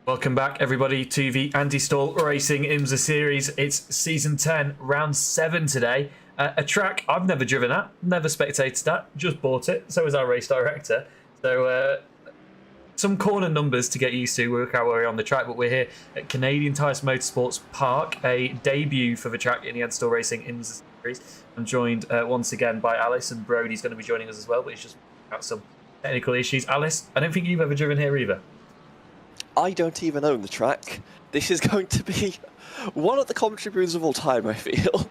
Welcome back, everybody, to the Anti-Stall Racing IMSA series. It's season 10, round 7 today. A track I've never driven at, never spectated at, just bought it. So is our race director. So some corner numbers to get used to, work our way on the track. But we're here at Canadian Tire Motorsports Park, a debut for the track in the Anti-Stall Racing IMSA series. I'm joined once again by Alice, and Brody's going to be joining us as well, but he's just got some technical issues. Alice, I don't think you've ever driven here either. I don't even own the track. This is going to be one of the commentary booths of all time, I feel.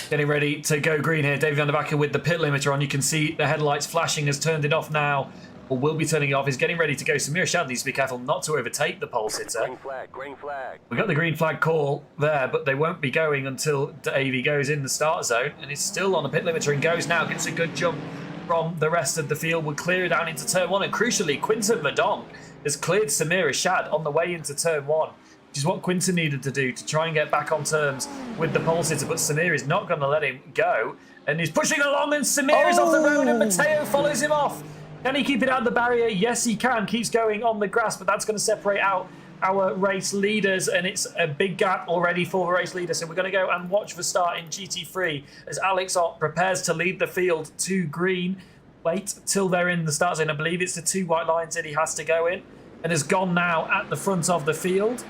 Getting ready to go green here. David van der Backer with the pit limiter on. You can see the headlights flashing, has turned it off now, or will be turning it off. He's getting ready to go. Samir Shad needs to be careful not to overtake the pole sitter. Green flag, green flag. We got the green flag call there, but they won't be going until Davey goes in the start zone, and he's still on the pit limiter and goes now. Gets a good jump from the rest of the field. We'll clear down into turn 1, and crucially, Quinton Madonk has cleared Samir Shad on the way into turn 1, which is what Quinton needed to do to try and get back on terms with the pole sitter, but Samir is not going to let him go, and he's pushing along, and Samir is off the road, and Matteo follows him off. Can he keep it out of the barrier? Yes, he can. Keeps going on the grass, but that's going to separate out our race leaders, and it's a big gap already for the race leader. So we're going to go and watch the start in GT3 as Alex Ott prepares to lead the field to green. Wait till they're in the start zone. I believe it's the 2 white lines that he has to go in, and has gone now at the front of the field.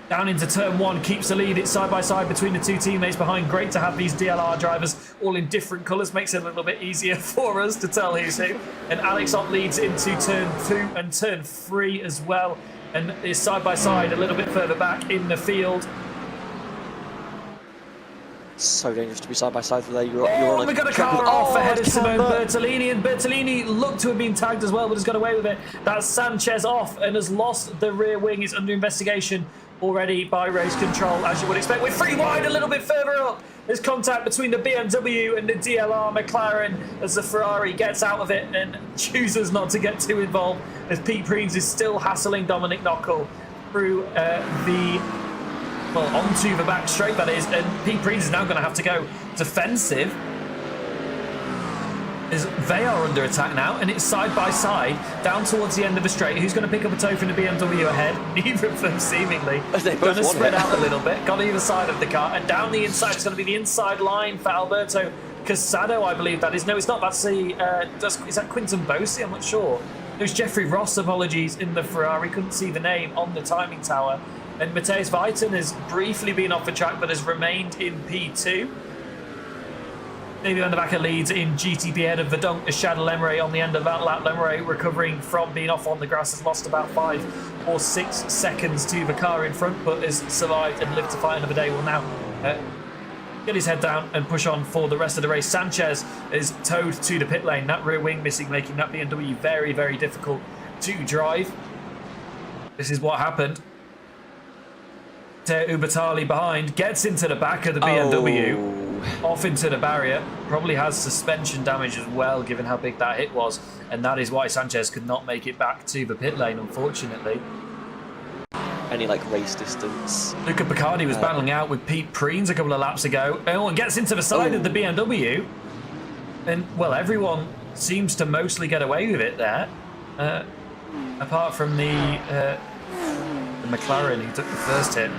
Down into turn 1, keeps the lead. It's side by side between the 2 teammates behind. Great to have these DLR drivers all in different colours. Makes it a little bit easier for us to tell who's who. And Alex Ott leads into turn 2 and turn 3 as well, and is side by side a little bit further back in the field. So dangerous to be side by side there. You're we got a car off ahead of Simone Bertolini, and Bertolini looked to have been tagged as well, but has got away with it. That's Sanchez off and has lost the rear wing. Is under investigation already by race control, as you would expect. We're 3 wide a little bit further up. There's contact between the BMW and the DLR McLaren as the Ferrari gets out of it and chooses not to get too involved, as Pete Preens is still hassling Dominic Knockel through onto the back straight, that is, and Pete Preens is now going to have to go defensive as they are under attack now, and it's side by side down towards the end of the straight. Who's going to pick up a toe from the BMW ahead? Neither of them seemingly. Going to spread out a little bit, got either side of the car, and down the inside. It's going to be the inside line for Alberto Casado, I believe that is. No, it's not. That's the is that Quinton Bosi? I'm not sure. There's Jeffrey Ross, apologies, in the Ferrari. Couldn't see the name on the timing tower. And Matthias Vuyten has briefly been off the track, but has remained in P2. David van der Backer leads in GTP ahead of Verdonk as Shad Lemray on the end of that lap. Lemray, recovering from being off on the grass, has lost about 5 or 6 seconds to the car in front, but has survived and lived to fight another day. Will now get his head down and push on for the rest of the race. Sanchez is towed to the pit lane. That rear wing missing, making that BMW very, very difficult to drive. This is what happened. Ubertali behind, gets into the back of the BMW, off into the barrier, probably has suspension damage as well, given how big that hit was, and that is why Sanchez could not make it back to the pit lane, unfortunately. Any race distance. Luca Picardi was battling out with Pete Preens a couple of laps ago, and gets into the side of the BMW, and well, everyone seems to mostly get away with it there, apart from the McLaren who took the first hit.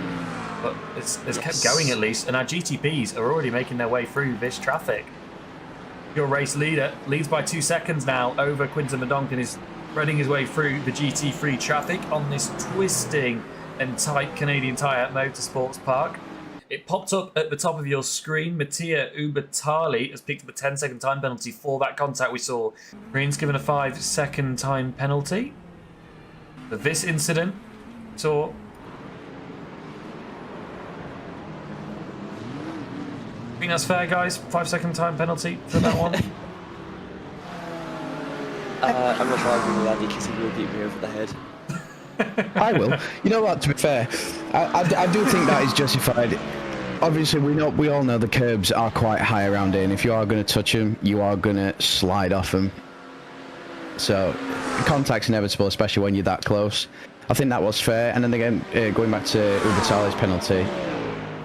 But it's kept going at least, and our GTPs are already making their way through this traffic. Your race leader leads by 2 seconds now over Quinton Madonk, and is threading his way through the GT3 traffic on this twisting and tight Canadian Tire Motorsports Park. It popped up at the top of your screen. Mattia Ubertali has picked up a 10-second time penalty for that contact we saw. Green's given a 5-second time penalty for this incident. So I think that's fair, guys. 5-second time penalty for that one. I'm not sure I agree with Andy because he will beat me over the head. I will. You know what, to be fair, I do think that is justified. Obviously, we all know the curbs are quite high around here, and if you are going to touch them, you are going to slide off them. So, contact's inevitable, especially when you're that close. I think that was fair, and then again, going back to Ubertali's penalty,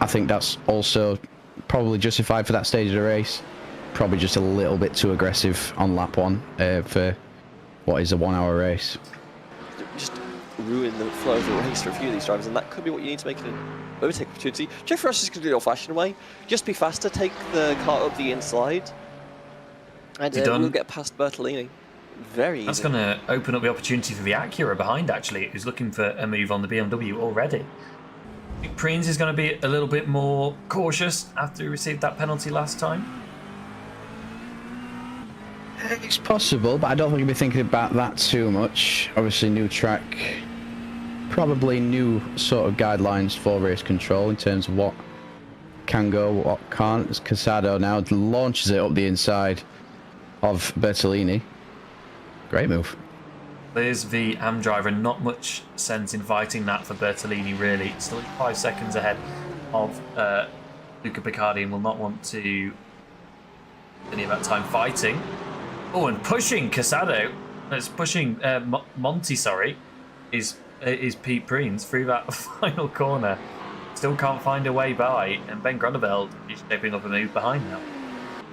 I think that's also probably justified for that stage of the race. Probably just a little bit too aggressive on lap 1 for what is a 1-hour race. Just ruin the flow of the race for a few of these drivers, and that could be what you need to make an overtake opportunity. Jeff Ross is going to do the old-fashioned way. Just be faster, take the car up the inside, and we'll get past Bertolini. Very easy. That's going to open up the opportunity for the Acura behind, actually, who's looking for a move on the BMW already. I think Preens is going to be a little bit more cautious after he received that penalty last time. It's possible, but I don't think he'll be thinking about that too much. Obviously, new track, probably new sort of guidelines for race control in terms of what can go, what can't. As Casado now launches it up the inside of Bertolini. Great move. There's the AM driver, not much sense in fighting that for Bertolini, really. Still 5 seconds ahead of Luca Picardi and will not want to any of that time fighting. Oh, and pushing Casado, that's pushing Monty, sorry, is Pete Preens through that final corner. Still can't find a way by, and Ben Grunewald is shaping up a move behind now.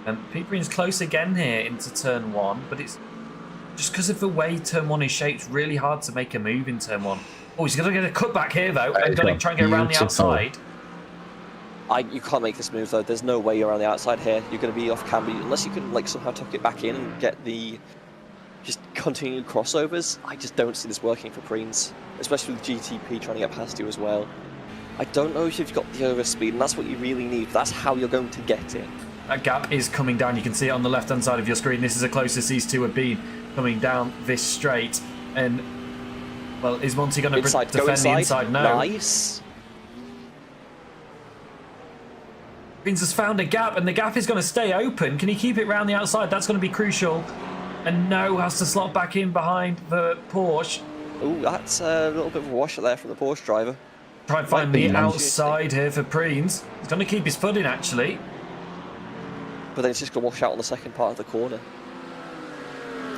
And Pete Preens close again here into turn 1, but it's just because of the way turn 1 is shaped, it's really hard to make a move in turn 1. Oh, he's going to get a cutback here, though, and going to try and get around the outside. You can't make this move though. There's no way you're on the outside here. You're going to be off camber unless you can like somehow tuck it back in and get the just continued crossovers. I just don't see this working for Preens, especially with GTP trying to get past you as well. I don't know if you've got the overspeed, and that's what you really need. That's how you're going to get it. That gap is coming down. You can see it on the left-hand side of your screen. This is the closest these two have been coming down this straight. And well, is Monty going to defend the inside? No. Nice. Preens has found a gap, and the gap is going to stay open. Can he keep it round the outside? That's going to be crucial. And no, has to slot back in behind the Porsche. Oh, that's a little bit of a washer there from the Porsche driver. Try and find the outside here for Preens. He's going to keep his footing, actually. But then it's just going to wash out on the second part of the corner.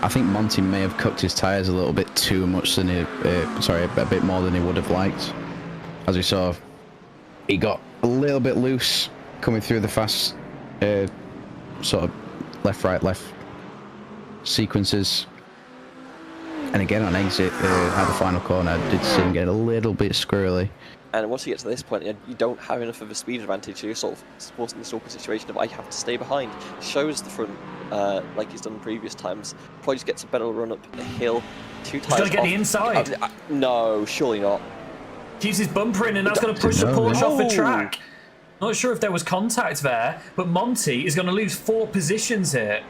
I think Monty may have cooked his tyres a little bit too much than he, sorry, a bit more than he would have liked. As we saw, he got a little bit loose coming through the fast sort of left, right, left sequences. And again on exit at the final corner, I did see him get a little bit squirrely. And once you get to this point, you don't have enough of a speed advantage. You're sort of forced in this awkward situation of I have to stay behind. Shows the front like he's done in previous times. Probably just gets a better run up the hill. Two tires. He's going to get the inside. No, surely not. Keeps his bumper in, and that's going to push the Porsche off the track. Not sure if there was contact there, but Monty is going to lose 4 positions here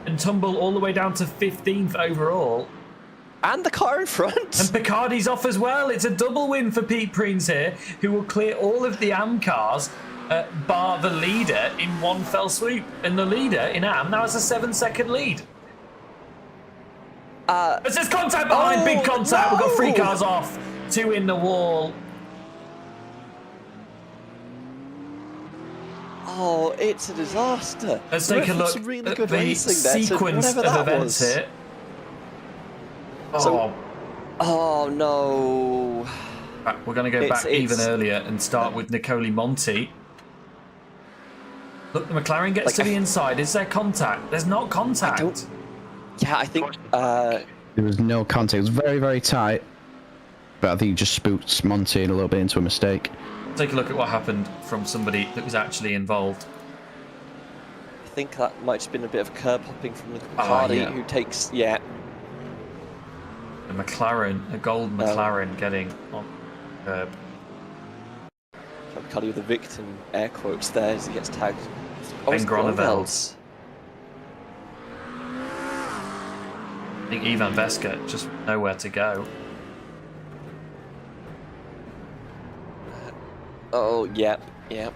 and tumble all the way down to 15th overall. And the car in front. And Picardi's off as well. It's a double win for Pete Preens here, who will clear all of the AM cars, bar the leader in one fell swoop. And the leader in AM now has a 7-second lead. There's contact behind, big contact. No. We've got 3 cars off, 2 in the wall. Oh, it's a disaster. Let's take a look really at good the sequence of events here. Oh no. Right, we're going to go back even earlier and start with Nicole Monti. Look, the McLaren gets to the inside. Is there contact? There's not contact. I think there was no contact. It was very, very tight. But I think he just spooked Monty a little bit into a mistake. Take a look at what happened from somebody that was actually involved. I think that might have been a bit of curb hopping from the Picardi, who takes, A McLaren, a gold McLaren getting on curb. Picardi with the victim air quotes there as he gets tagged. Ben Grunewald. I think Ivan Veska just nowhere to go. Oh, yeah,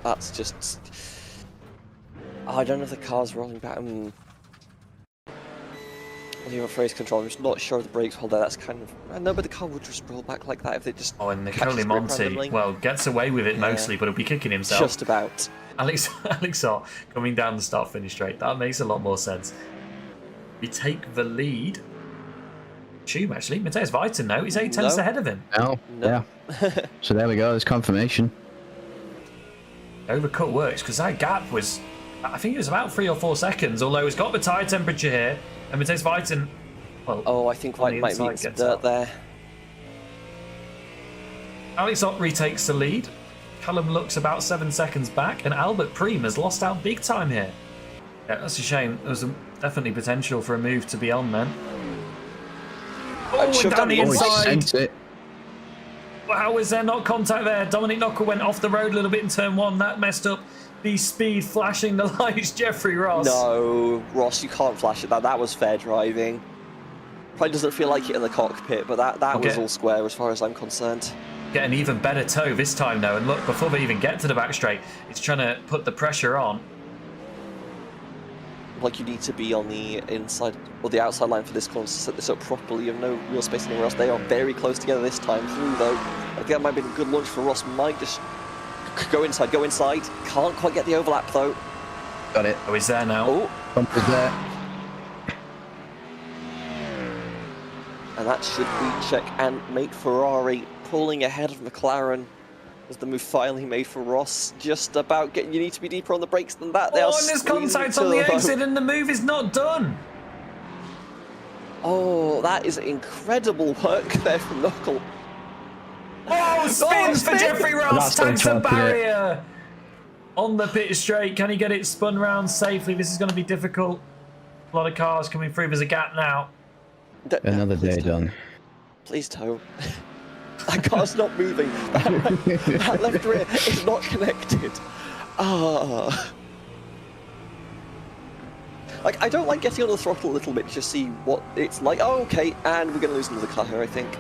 that's just... I don't know if the car's rolling back. You have phrase control, I'm just not sure the brakes hold there. That's kind of... I know, but the car would just roll back like that if they just... Oh, and Nicole Monti, well, gets away with it mostly, but he'll be kicking himself. Just about. Alex coming down the start-finish straight. That makes a lot more sense. We take the lead. Schum, actually. Matthias Weiten, no. He's 8 tenths ahead of him. No. Yeah. So there we go. There's confirmation. Overcut works, because that gap was... I think it was about 3 or 4 seconds, although it's got the tyre temperature here, and Matthias Weiten... Well, I think Weiten might meet some dirt there. Alex Ott retakes the lead. Callum looks about 7 seconds back, and Albert Preem has lost out big time here. Yeah, that's a shame. There was definitely potential for a move to be on then. Oh, and down the inside. How was there not contact there? Dominic Knocker went off the road a little bit in turn 1. That messed up the speed, flashing the lights. Jeffrey Ross. No, Ross, you can't flash it. That was fair driving. Probably doesn't feel like it in the cockpit, but that was all square as far as I'm concerned. Get an even better toe this time though, and look, before they even get to the back straight, it's trying to put the pressure on. Like, you need to be on the inside or the outside line for this corner to set this up properly. You have no real space anywhere else. They are very close together this time through though. I think that might be a good launch for Ross. Might just go inside, go inside. Can't quite get the overlap though. Got it. Oh, he's there now. Oh, Bumper's there. and that should be check and mate Ferrari pulling ahead of McLaren as the move finally made for Ross. Just about getting, you need to be deeper on the brakes than that. They are and there's squeezing contact on the turbo. exit and the move is not done. Oh, that is incredible work there from Knuckle. Oh, spins for Jeffrey Ross, tanks the barrier. On the pit straight, can he get it spun round safely? This is going to be difficult. A lot of cars coming through, there's a gap now. Another day done. Please don't. That car's not moving. That left rear is not connected. Like, I don't like getting on the throttle a little bit to just see what it's like. Oh, okay, and we're going to lose another car here, I think.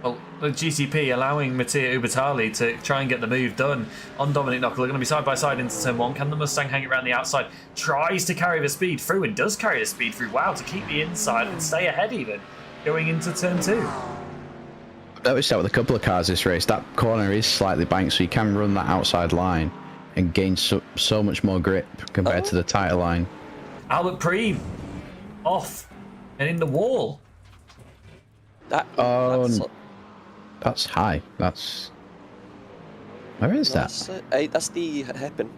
Well, the GCP allowing Mattia Ubertali to try and get the move done on Dominic Knocker. They're going to be side by side into turn 1. Can the Mustang hang it around the outside? Tries to carry the speed through and does carry the speed through. Wow, to keep the inside and stay ahead even going into turn 2. I've noticed that with a couple of cars this race. That corner is slightly banked, so you can run that outside line and gain so much more grip compared to the tighter line. Albert Preem off and in the wall. That's high. That's... Where is that? That's the hairpin.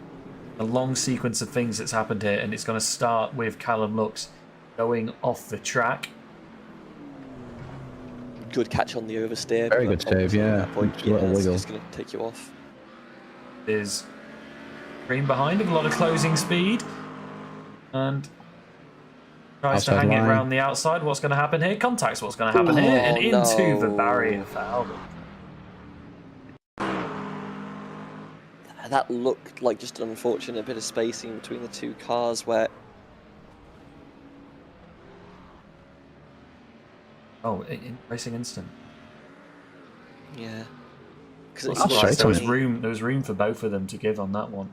A long sequence of things that's happened here, and it's going to start with Callum Lux going off the track. Good catch on the oversteer. Very good save, yeah. Point, yeah, it's just going to take you off. There's Green behind with a lot of closing speed, and tries to hang it around the outside. What's going to happen here? Contacts what's going to happen here, and into the barrier for Albert. That looked like just an unfortunate bit of spacing between the two cars where... Oh, in racing instant. Yeah. There was room for both of them to give on that one.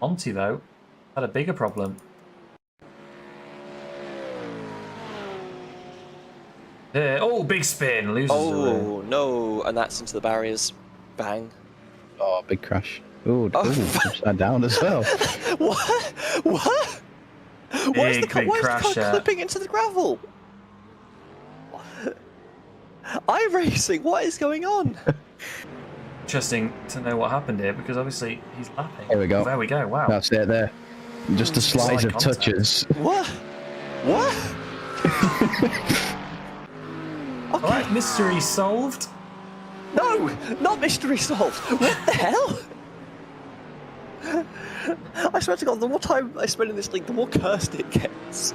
Monty, though, had a bigger problem. Oh, big spin, loses the room. Oh, no, and that's into the barriers. Bang. Oh, big crash. Ooh, upside down as well. What? What? Why is the car clipping into the gravel? iRacing, what is going on? Interesting to know what happened here, because obviously he's lapping. Here we go. Oh, there we go, wow. That's it there. Just a slice of touches. What? What? Okay. Alright, mystery solved. No, not mystery solved. What the hell? I swear to God, the more time I spend in this league, the more cursed it gets.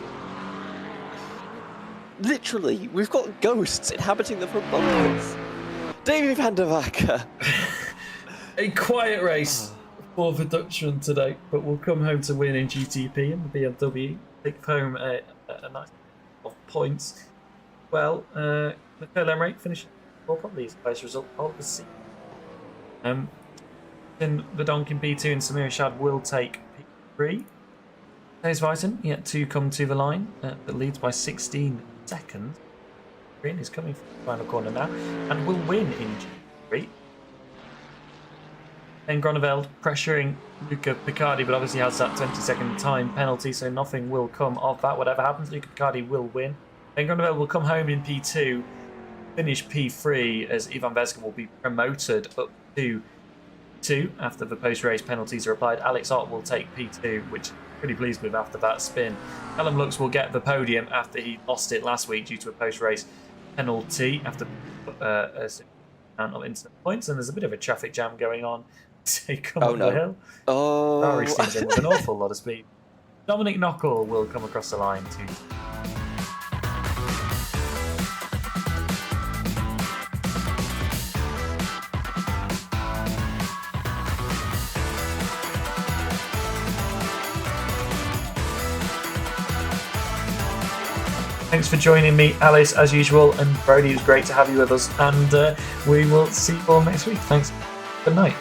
Literally, we've got ghosts inhabiting the front bumpers. Davy van der Wacker. A quiet race for the Dutchman today, but we'll come home to win in GTP and the BMW. Take home a nice of points. Well, Leclerc Lemray finished probably his best result of the season. Then Verdonk in P2 and Samir Shad will take P3. There's Viton yet to come to the line, that leads by 16 seconds. Green is coming from the final corner now and will win in G3. Then Groneveld pressuring Luca Picardi, but obviously has that 20-second time penalty, so nothing will come of that. Whatever happens, Luca Picardi will win. Then Groneveld will come home in P2, finish P3 as Ivan Veska will be promoted up to 2 after the post-race penalties are applied. Alex Ott will take P2, which pretty pleased with after that spin. Callum Lux will get the podium after he lost it last week due to a post-race penalty after a amount of incident points, and there's a bit of a traffic jam going on. They come up the hill. Ferrari steams in with an awful lot of speed. Dominic Knockel will come across the line too. Thanks for joining me, Alice, as usual, and Brody, it was great to have you with us, and we will see you all next week. Thanks. Good night.